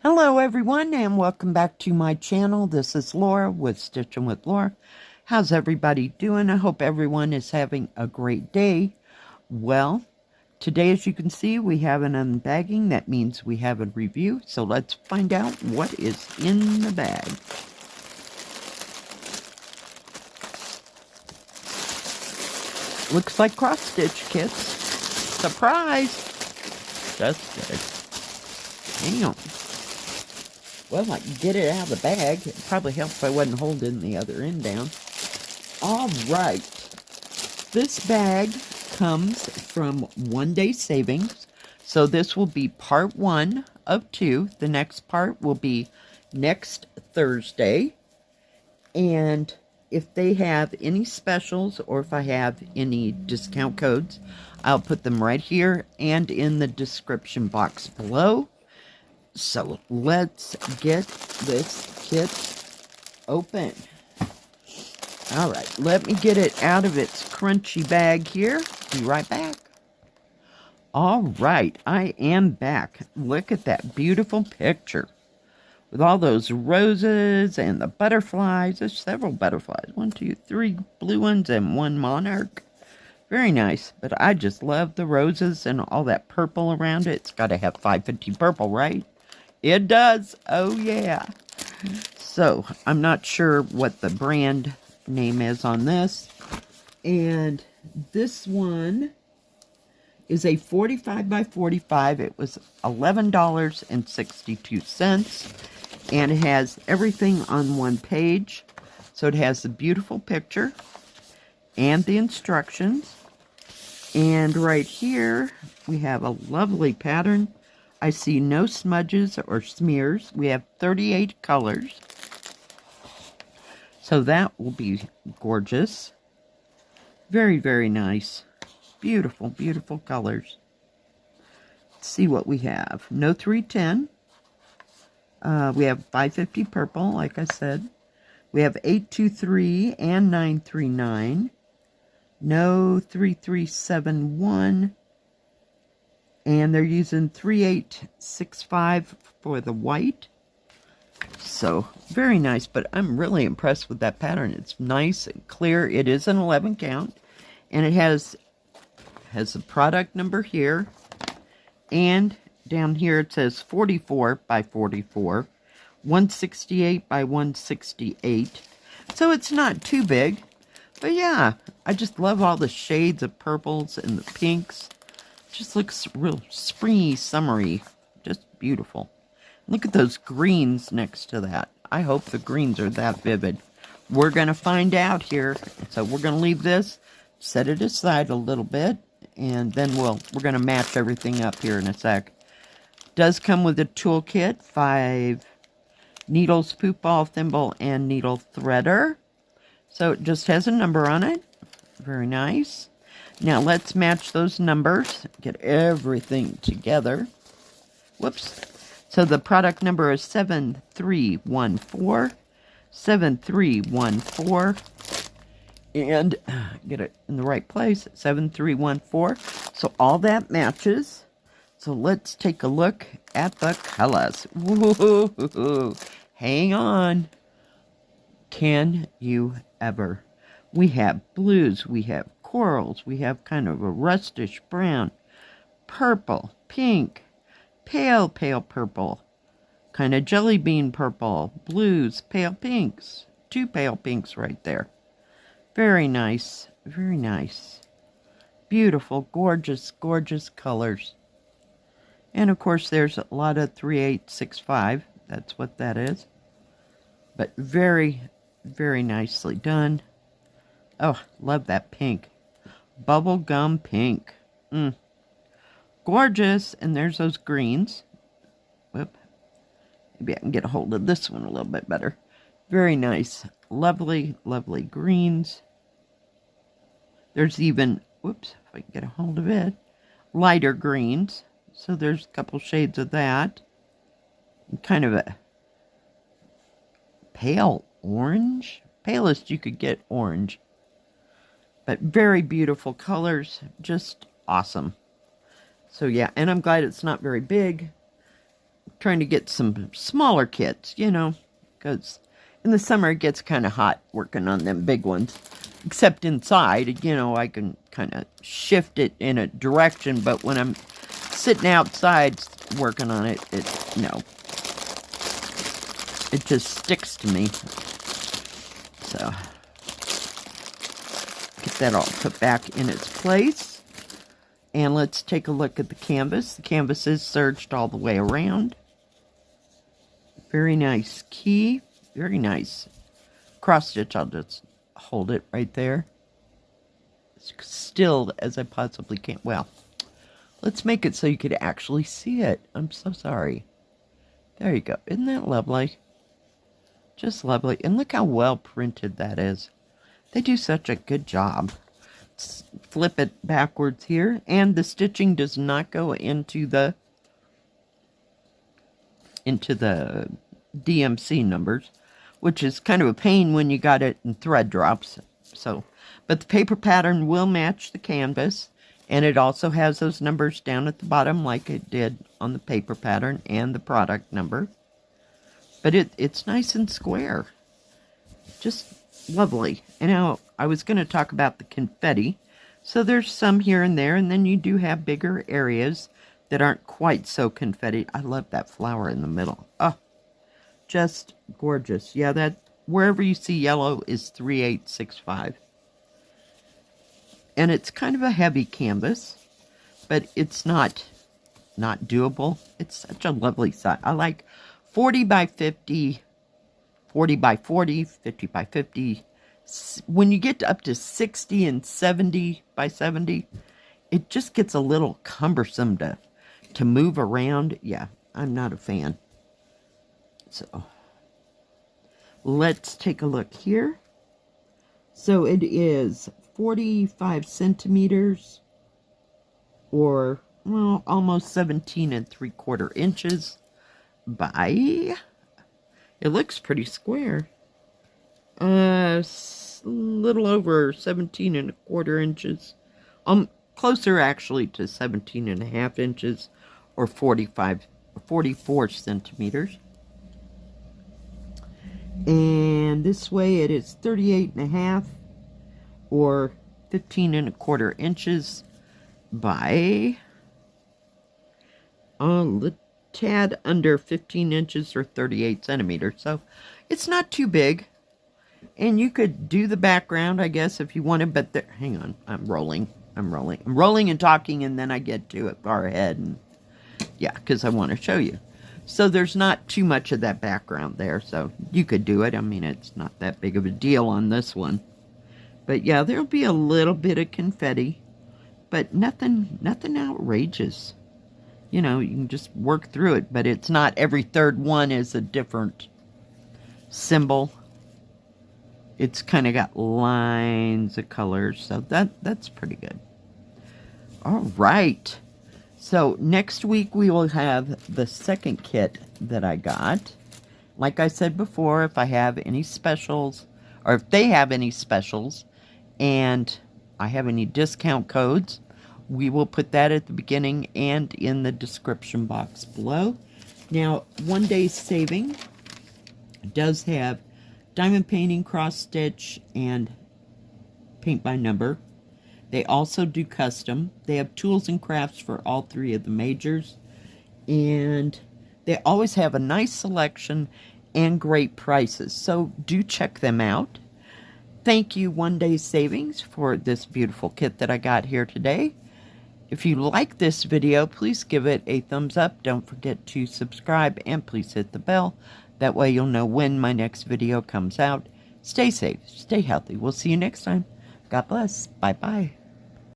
Hello everyone and welcome back to my channel. This is Laura with Stitching with Laura. How's everybody doing? I hope everyone is having a great day. Well, today as you can see we have an unbagging. That means we have a review. So let's find out what is in the bag. Looks like cross stitch kits. Surprise! Just kidding. Damn. Well, I can get it out of the bag. It'd probably help if I wasn't holding the other end down. All right. This bag comes from OneDaySaving. So this will be part 1 of 2. The next part will be next Thursday. And if they have any specials or if I have any discount codes, I'll put them right here and in the description box below. So let's get this kit open. All right, let me get it out of its crunchy bag here. Be right back. All right, I am back. Look at that beautiful picture with all those roses and the butterflies. There's several butterflies. 1, 2, 3 blue ones and 1 monarch. Very nice, but I just love the roses and all that purple around it. It's got to have 550 purple, right? It does. Oh, yeah. So, I'm not sure what the brand name is on this. And this one is a 45 by 45. It was $11.62. And it has everything on one page. So, it has the beautiful picture and the instructions. And right here, we have a lovely pattern. I see no smudges or smears. We have 38 colors. So that will be gorgeous. Very, very nice. Beautiful, beautiful colors. Let's see what we have. No 310. We have 550 purple, like I said. We have 823 and 939. No 3371. And they're using 3865 for the white. So, very nice. But I'm really impressed with that pattern. It's nice and clear. It is an 11 count. And it has a product number here. And down here it says 44 by 44. 168 by 168. So it's not too big. But yeah, I just love all the shades of purples and the pinks. Just looks real springy, summery. Just beautiful. Look at those greens next to that. I hope the greens are that vivid. We're going to find out here. So we're going to leave this, set it aside a little bit, and then we're going to match everything up here in a sec. Does come with a toolkit, 5 needles, poop ball, thimble, and needle threader. So it just has a number on it. Very nice. Now let's match those numbers, get everything together. Whoops. So the product number is 7314, 7314, and get it in the right place, 7314. So all that matches. So let's take a look at the colors. Woo-hoo-hoo-hoo. Hang on. Can you ever? We have blues, we have corals, we have kind of a rustish brown, purple, pink, pale purple, kind of jelly bean purple, blues, pale pinks, 2 pale pinks right there. Very nice, very nice. Beautiful, gorgeous, gorgeous colors. And of course there's a lot of 3865, that's what that is. But very, very nicely done. Oh, love that pink. Bubblegum pink. Gorgeous. And there's those greens. Whoop. Maybe I can get a hold of this one a little bit better. Very nice. Lovely, lovely greens. There's even, whoops, if I can get a hold of it, lighter greens. So there's a couple shades of that. And kind of a pale orange. Palest you could get orange. But very beautiful colors, just awesome. So yeah, and I'm glad it's not very big. trying to get some smaller kits, you know, because in the summer it gets kind of hot working on them big ones. Except inside, you know, I can kind of shift it in a direction, but when I'm sitting outside working on it, no. It just sticks to me. So, get that all put back in its place. And let's take a look at the canvas. The canvas is serged all the way around. Very nice key. Very nice. Cross stitch, I'll just hold it right there. As still as I possibly can. Well, let's make it so you could actually see it. I'm so sorry. There you go. Isn't that lovely? Just lovely. And look how well printed that is. They do such a good job. Let's flip it backwards here. And the stitching does not go into the DMC numbers, which is kind of a pain when you got it in thread drops. So, but the paper pattern will match the canvas, and it also has those numbers down at the bottom like it did on the paper pattern and the product number. But it's nice and square. Just lovely. And now I was going to talk about the confetti. So there's some here and there, and then you do have bigger areas that aren't quite so confetti. I love that flower in the middle. Oh, just gorgeous. Yeah, that wherever you see yellow is 3865. And it's kind of a heavy canvas, but it's not doable. It's such a lovely size. I like 40 by 50, 40 by 40, 50 by 50. When you get up to 60 and 70 by 70, it just gets a little cumbersome to move around. Yeah, I'm not a fan. So, let's take a look here. So it is 45 centimeters, or, well, almost 17 3/4 inches by, it looks pretty square. Little over 17 1/4 inches. Closer actually to 17 1/2 inches, or 44 centimeters. And this way it is 38 1/2, or 15 1/4 inches by a tad under 15 inches, or 38 centimeters. So it's not too big. And you could do the background, I guess, if you wanted, but there, hang on, I'm rolling and talking, and then I get to it far ahead, and yeah, because I want to show you. So there's not too much of that background there, so you could do it. I mean, it's not that big of a deal on this one. But yeah, there'll be a little bit of confetti, but nothing outrageous. You know, you can just work through it, but it's not every third one is a different symbol. It's kind of got lines of colors, so that's pretty good. All right. So next week we will have the second kit that I got. Like I said before, if I have any specials, or if they have any specials, and I have any discount codes, we will put that at the beginning and in the description box below. Now, OneDaySaving does have diamond painting, cross stitch, and paint by number. They also do custom. They have tools and crafts for all three of the majors. And they always have a nice selection and great prices. So do check them out. Thank you, OneDaySaving, for this beautiful kit that I got here today. If you like this video, please give it a thumbs up. Don't forget to subscribe, and please hit the bell. That way you'll know when my next video comes out. Stay safe, stay healthy. We'll see you next time. God bless. Bye-bye.